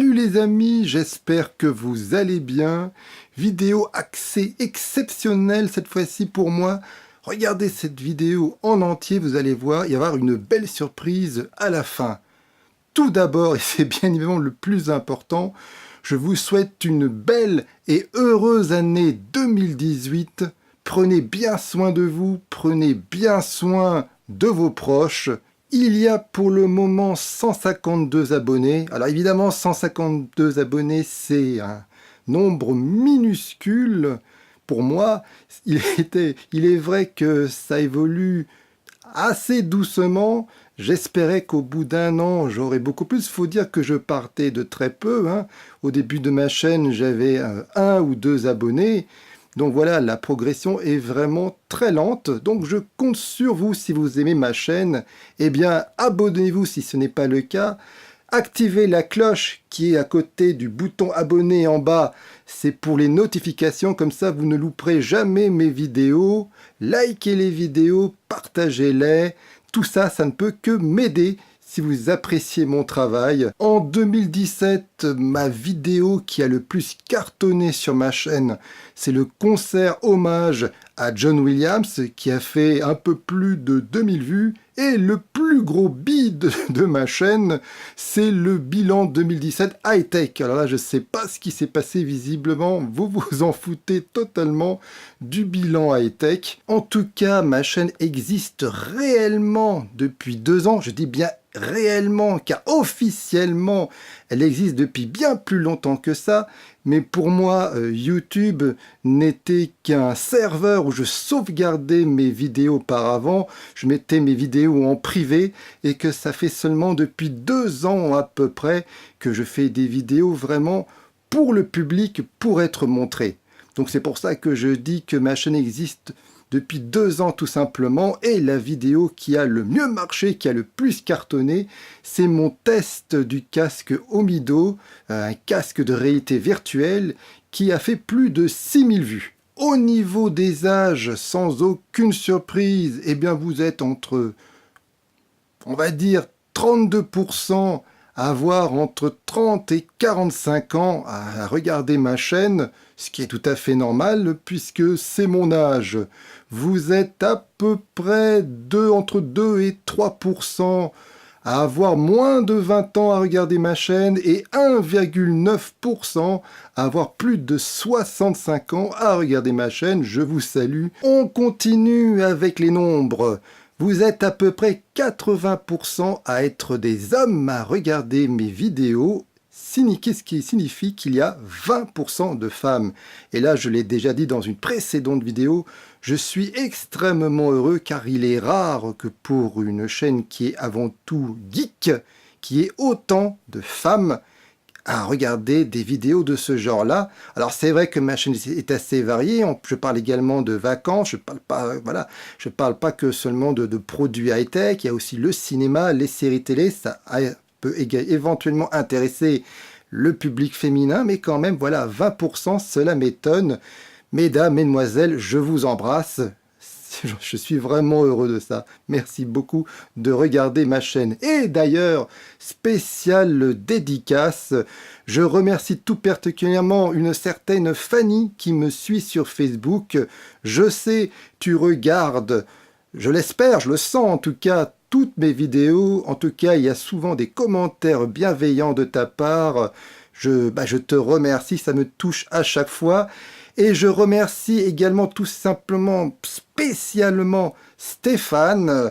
Salut les amis, j'espère que vous allez bien. Vidéo axée exceptionnelle cette fois-ci pour moi. Regardez cette vidéo en entier, vous allez voir, il va y avoir une belle surprise à la fin. Tout d'abord, et c'est bien évidemment le plus important, je vous souhaite une belle et heureuse année 2018. Prenez bien soin de vous, prenez bien soin de vos proches. Il y a pour le moment 152 abonnés. Alors évidemment, 152 abonnés, c'est un nombre minuscule. Pour moi, il est vrai que ça évolue assez doucement. J'espérais qu'au bout d'un an, j'aurais beaucoup plus. Il faut dire que je partais de très peu, hein. Au début de ma chaîne, j'avais 1 ou 2 abonnés. Donc voilà, la progression est vraiment très lente. Donc je compte sur vous si vous aimez ma chaîne. Eh bien, abonnez-vous si ce n'est pas le cas. Activez la cloche qui est à côté du bouton abonner en bas. C'est pour les notifications, comme ça vous ne louperez jamais mes vidéos. Likez les vidéos, partagez-les. Tout ça, ça ne peut que m'aider si vous appréciez mon travail. En 2017, ma vidéo qui a le plus cartonné sur ma chaîne, c'est le concert hommage à John Williams qui a fait un peu plus de 2000 vues. Et le plus gros bid de ma chaîne, c'est le bilan 2017 high-tech. Alors là, je ne sais pas ce qui s'est passé visiblement, vous vous en foutez totalement du bilan high-tech. En tout cas, ma chaîne existe réellement depuis 2 ans. Je dis bien réellement, car officiellement, elle existe depuis bien plus longtemps que ça. Mais pour moi, YouTube n'était qu'un serveur où je sauvegardais mes vidéos auparavant. Je mettais mes vidéos en privé et que ça fait seulement depuis 2 ans à peu près que je fais des vidéos vraiment pour le public, pour être montrées. Donc c'est pour ça que je dis que ma chaîne existe depuis 2 ans tout simplement, et la vidéo qui a le mieux marché, qui a le plus cartonné, c'est mon test du casque Omido, un casque de réalité virtuelle qui a fait plus de 6000 vues. Au niveau des âges, sans aucune surprise, eh bien vous êtes entre, on va dire, 32% à avoir entre 30 et 45 ans à regarder ma chaîne, ce qui est tout à fait normal puisque c'est mon âge. Vous êtes à peu près entre 2 et 3% à avoir moins de 20 ans à regarder ma chaîne et 1,9% à avoir plus de 65 ans à regarder ma chaîne. Je vous salue. On continue avec les nombres. Vous êtes à peu près 80% à être des hommes à regarder mes vidéos, ce qui signifie qu'il y a 20% de femmes. Et là, je l'ai déjà dit dans une précédente vidéo, je suis extrêmement heureux car il est rare que pour une chaîne qui est avant tout geek, qu'il y ait autant de femmes à regarder des vidéos de ce genre-là. Alors c'est vrai que ma chaîne est assez variée, je parle également de vacances, je parle pas que seulement de produits high-tech, il y a aussi le cinéma, les séries télé, ça peut éventuellement intéresser le public féminin, mais quand même, voilà, 20%, cela m'étonne. Mesdames, mesdemoiselles, je vous embrasse. Je suis vraiment heureux de ça. Merci beaucoup de regarder ma chaîne. Et d'ailleurs, spéciale dédicace, je remercie tout particulièrement une certaine Fanny qui me suit sur Facebook. Je sais, tu regardes, je l'espère, je le sens en tout cas, toutes mes vidéos. En tout cas, il y a souvent des commentaires bienveillants de ta part. Je te remercie, ça me touche à chaque fois. Et je remercie également tout simplement, spécialement Stéphane,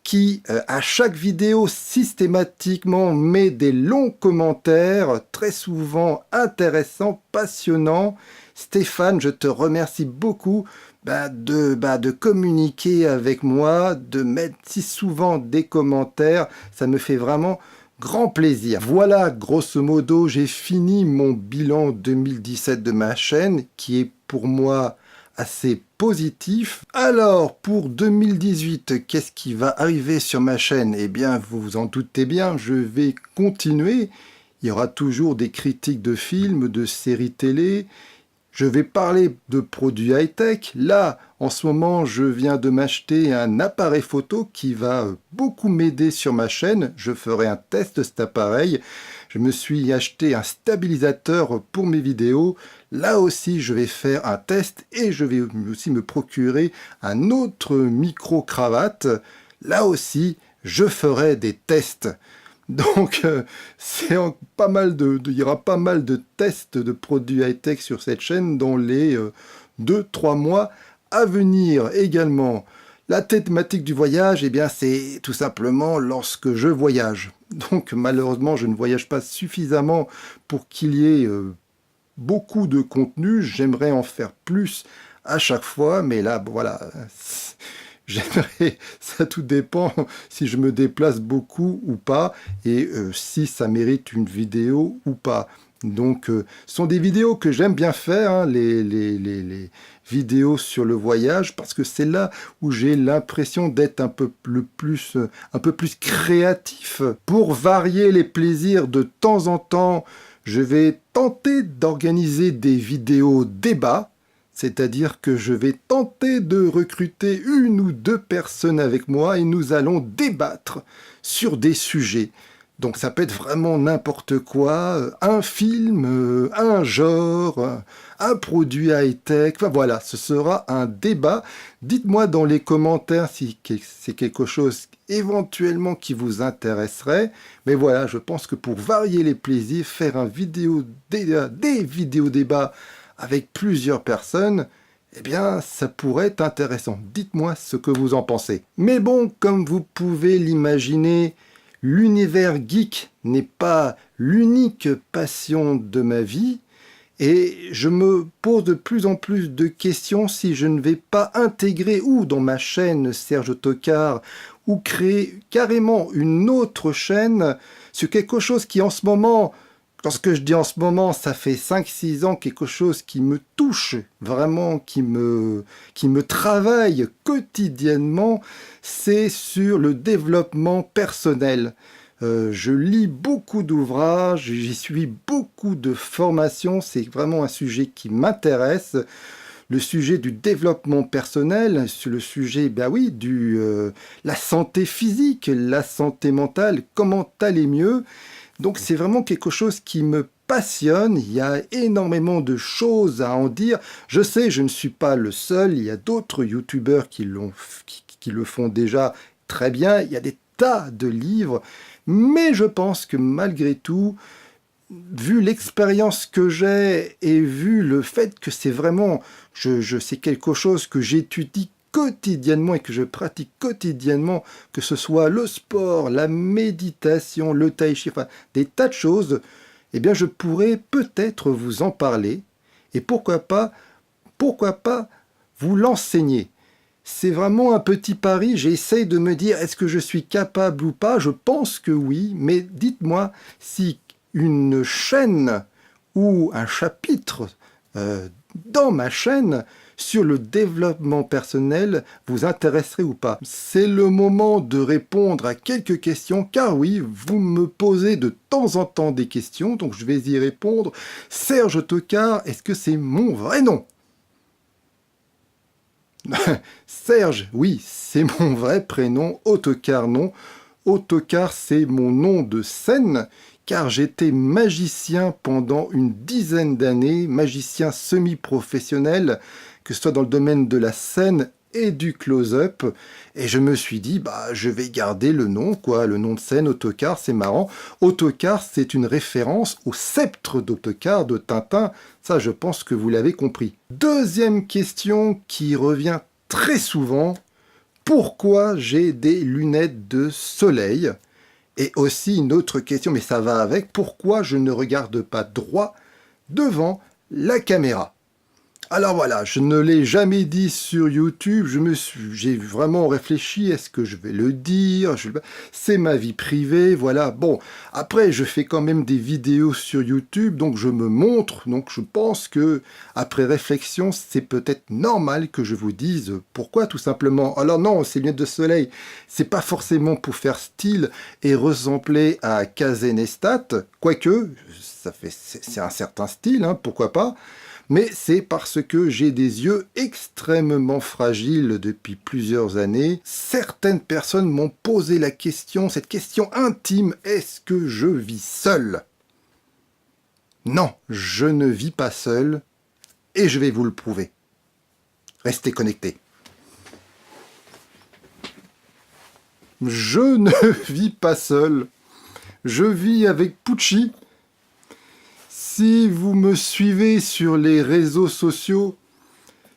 qui à chaque vidéo systématiquement met des longs commentaires, très souvent intéressants, passionnants. Stéphane, je te remercie beaucoup de communiquer avec moi, de mettre si souvent des commentaires. Ça me fait vraiment grand plaisir. Voilà, grosso modo, j'ai fini mon bilan 2017 de ma chaîne, qui est pour moi assez positif. Alors, pour 2018, qu'est-ce qui va arriver sur ma chaîne? Eh bien, vous vous en doutez bien, je vais continuer. Il y aura toujours des critiques de films, de séries télé. Je vais parler de produits high-tech. Là, en ce moment, je viens de m'acheter un appareil photo qui va beaucoup m'aider sur ma chaîne. Je ferai un test de cet appareil. je me suis acheté un stabilisateur pour mes vidéos. Là aussi, je vais faire un test et je vais aussi me procurer un autre micro-cravate. Là aussi, je ferai des tests. Donc, il y aura pas mal de tests de produits high-tech sur cette chaîne dans les 2-3 mois à venir également. La thématique du voyage, eh bien, c'est tout simplement lorsque je voyage. Donc, malheureusement, je ne voyage pas suffisamment pour qu'il y ait beaucoup de contenu. J'aimerais en faire plus à chaque fois, mais là, voilà, j'aimerais, ça tout dépend si je me déplace beaucoup ou pas, et si ça mérite une vidéo ou pas. Donc, ce sont des vidéos que j'aime bien faire, hein, les vidéos sur le voyage, parce que c'est là où j'ai l'impression d'être un peu plus créatif. Pour varier les plaisirs de temps en temps, je vais tenter d'organiser des vidéos débats, c'est-à-dire que je vais tenter de recruter 1 ou 2 personnes avec moi et nous allons débattre sur des sujets. Donc ça peut être vraiment n'importe quoi, un film, un genre, un produit high-tech, enfin voilà, ce sera un débat. Dites-moi dans les commentaires si c'est quelque chose éventuellement qui vous intéresserait. Mais voilà, je pense que pour varier les plaisirs, faire des vidéos débats avec plusieurs personnes, eh bien, ça pourrait être intéressant. Dites-moi ce que vous en pensez. Mais bon, comme vous pouvez l'imaginer, l'univers geek n'est pas l'unique passion de ma vie et je me pose de plus en plus de questions si je ne vais pas intégrer ou dans ma chaîne Serge Tocard ou créer carrément une autre chaîne sur quelque chose qui en ce moment, lorsque je dis en ce moment, ça fait 5-6 ans, quelque chose qui me touche vraiment, qui me travaille quotidiennement, c'est sur le développement personnel. Je lis beaucoup d'ouvrages, j'y suis beaucoup de formations, c'est vraiment un sujet qui m'intéresse. Le sujet du développement personnel, sur le sujet, ben oui, la santé physique, la santé mentale, comment aller mieux. Donc c'est vraiment quelque chose qui me passionne, il y a énormément de choses à en dire. Je sais, je ne suis pas le seul, il y a d'autres youtubeurs qui le font déjà très bien, il y a des tas de livres, mais je pense que malgré tout, vu l'expérience que j'ai et vu le fait que c'est vraiment, c'est quelque chose que j'étudie quotidiennement et que je pratique quotidiennement, que ce soit le sport, la méditation, le tai chi, enfin des tas de choses, eh bien je pourrais peut-être vous en parler et pourquoi pas vous l'enseigner. C'est vraiment un petit pari, j'essaye de me dire est-ce que je suis capable ou pas, je pense que oui, mais dites-moi si une chaîne ou un chapitre dans ma chaîne sur le développement personnel vous intéresserait ou pas. C'est le moment de répondre à quelques questions, car oui, vous me posez de temps en temps des questions, donc je vais y répondre. Serge Tocard, est-ce que c'est mon vrai nom? Serge, oui, c'est mon vrai prénom. Ottokar, non. Ottokar, c'est mon nom de scène, car j'étais magicien pendant une dizaine d'années, magicien semi-professionnel, que ce soit dans le domaine de la scène et du close-up, et je me suis dit, bah, je vais garder le nom, quoi, le nom de scène, Ottokar, c'est marrant. Ottokar, c'est une référence au sceptre d'Ottokar de Tintin, ça je pense que vous l'avez compris. Deuxième question qui revient très souvent, pourquoi j'ai des lunettes de soleil? Et aussi une autre question, mais ça va avec, pourquoi je ne regarde pas droit devant la caméra? Alors voilà, je ne l'ai jamais dit sur YouTube, j'ai vraiment réfléchi, est-ce que je vais le dire? C'est ma vie privée, voilà. Bon, après, je fais quand même des vidéos sur YouTube, donc je me montre, donc je pense que, après réflexion, c'est peut-être normal que je vous dise pourquoi, tout simplement. Alors non, ces lunettes de soleil, c'est pas forcément pour faire style et ressembler à Kazenestat, quoique, c'est un certain style, hein, pourquoi pas. Mais c'est parce que j'ai des yeux extrêmement fragiles depuis plusieurs années. Certaines personnes m'ont posé la question, cette question intime, est-ce que je vis seul? Non, je ne vis pas seul et je vais vous le prouver. Restez connectés. Je ne vis pas seul. Je vis avec Pucci. Si vous me suivez sur les réseaux sociaux,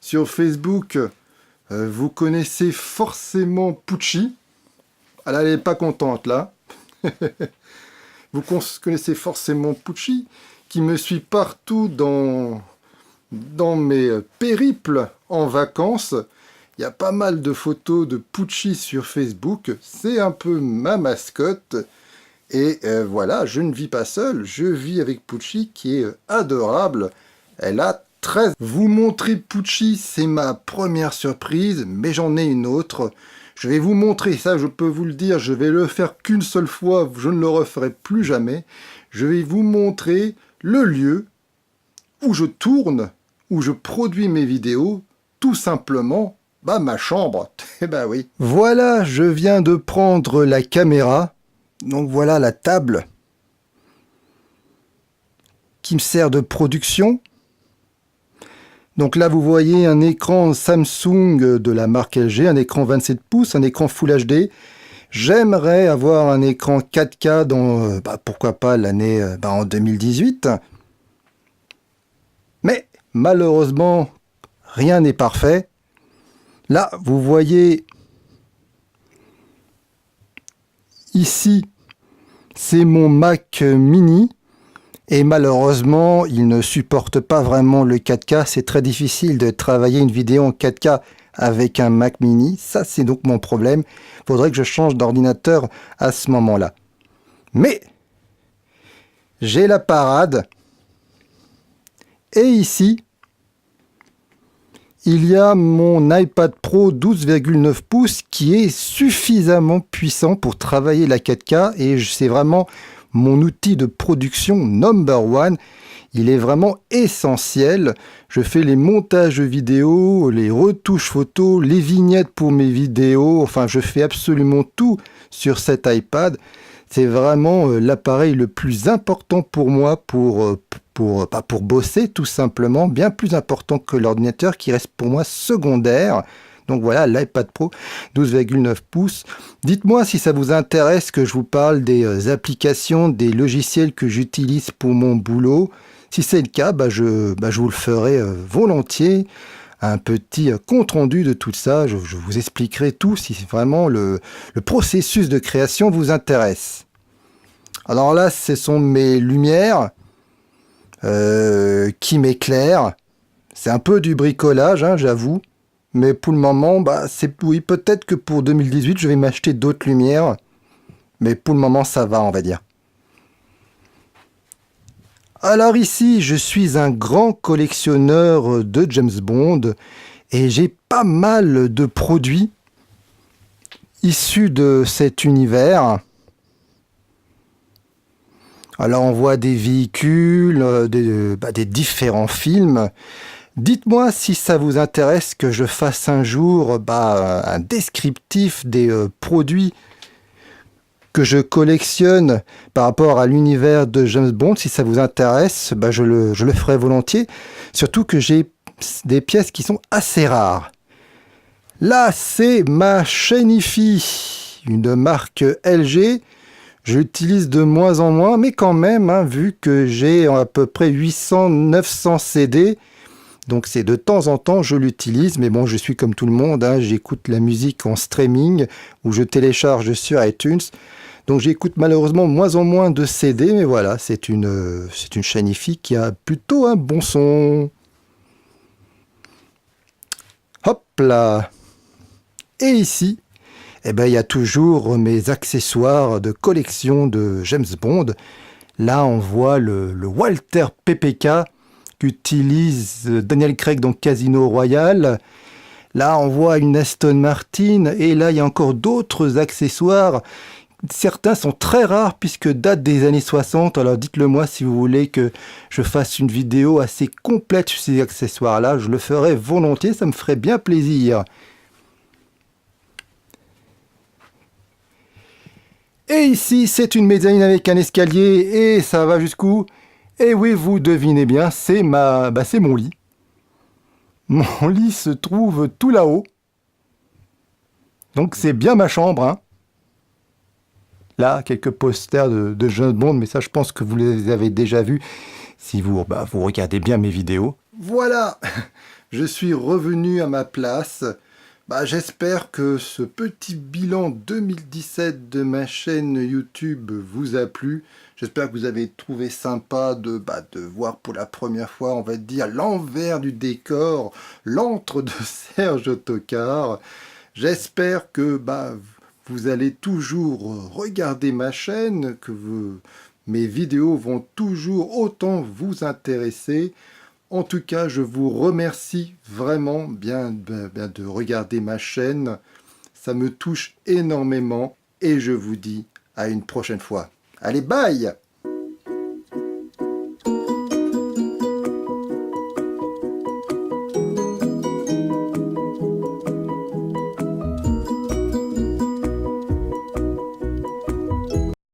sur Facebook, vous connaissez forcément Pucci. Elle n'est pas contente là. Vous connaissez forcément Pucci, qui me suit partout dans mes périples en vacances. Il y a pas mal de photos de Pucci sur Facebook. C'est un peu ma mascotte. Et voilà, je ne vis pas seul. Je vis avec Pucci, qui est adorable. Elle a 13. Vous montrer Pucci, c'est ma première surprise, mais j'en ai une autre. Je vais vous montrer, ça je peux vous le dire, je vais le faire qu'une seule fois, je ne le referai plus jamais. Je vais vous montrer le lieu où je tourne, où je produis mes vidéos, tout simplement, ma chambre. Eh ben oui. Voilà, je viens de prendre la caméra, donc voilà la table qui me sert de production. Donc là, vous voyez un écran Samsung de la marque LG, un écran 27 pouces, un écran Full HD. J'aimerais avoir un écran 4K dans, pourquoi pas, l'année en 2018. Mais malheureusement, rien n'est parfait. Là, vous voyez ici, c'est mon Mac mini. Et malheureusement, il ne supporte pas vraiment le 4K. C'est très difficile de travailler une vidéo en 4K avec un Mac mini. Ça, c'est donc mon problème. Il faudrait que je change d'ordinateur à ce moment-là. Mais, j'ai la parade. Et ici, il y a mon iPad Pro 12,9 pouces qui est suffisamment puissant pour travailler la 4K. Et c'est vraiment mon outil de production number one. Il est vraiment essentiel. Je fais les montages vidéo, les retouches photos, les vignettes pour mes vidéos. Enfin, je fais absolument tout sur cet iPad. C'est vraiment l'appareil le plus important pour moi pour bosser tout simplement. Bien plus important que l'ordinateur qui reste pour moi secondaire. Donc voilà, l'iPad Pro 12,9 pouces. Dites-moi si ça vous intéresse que je vous parle des applications, des logiciels que j'utilise pour mon boulot. Si c'est le cas, je vous le ferai volontiers. Un petit compte-rendu de tout ça. Je vous expliquerai tout si vraiment le processus de création vous intéresse. Alors là, ce sont mes lumières qui m'éclairent. C'est un peu du bricolage, j'avoue. Mais pour le moment, oui, peut-être que pour 2018, je vais m'acheter d'autres lumières. Mais pour le moment, ça va, on va dire. Alors ici, je suis un grand collectionneur de James Bond. Et j'ai pas mal de produits issus de cet univers. Alors on voit des véhicules, des différents films. Dites-moi si ça vous intéresse que je fasse un jour un descriptif des produits que je collectionne par rapport à l'univers de James Bond. Si ça vous intéresse, je le ferai volontiers. Surtout que j'ai des pièces qui sont assez rares. Là, c'est ma Shiny-Fi, une marque LG. Je l'utilise de moins en moins, mais quand même, vu que j'ai à peu près 800-900 CD, donc c'est de temps en temps, je l'utilise, mais bon, je suis comme tout le monde, j'écoute la musique en streaming, ou je télécharge sur iTunes, donc j'écoute malheureusement moins en moins de CD, mais voilà, c'est une Shiny-Fi qui a plutôt un bon son. Hop là. Et ici, il y a toujours mes accessoires de collection de James Bond. Là, on voit le Walther PPK qu'utilise Daniel Craig dans Casino Royale. Là, on voit une Aston Martin. Et là, il y a encore d'autres accessoires. Certains sont très rares puisque datent des années 60. Alors, dites-le moi si vous voulez que je fasse une vidéo assez complète sur ces accessoires-là. Je le ferai volontiers, ça me ferait bien plaisir. Et ici, c'est une mezzanine avec un escalier. Et ça va jusqu'où ? Et oui, vous devinez bien, c'est c'est mon lit. Mon lit se trouve tout là-haut. Donc c'est bien ma chambre, hein. Là, quelques posters de James Bond, mais ça, je pense que vous les avez déjà vus si vous regardez bien mes vidéos. Voilà, je suis revenu à ma place. J'espère que ce petit bilan 2017 de ma chaîne YouTube vous a plu. J'espère que vous avez trouvé sympa de voir pour la première fois, on va dire, l'envers du décor, l'antre de Serge Autocar. J'espère que vous allez toujours regarder ma chaîne, que mes vidéos vont toujours autant vous intéresser. En tout cas, je vous remercie vraiment bien de regarder ma chaîne. Ça me touche énormément et je vous dis à une prochaine fois. Allez, bye!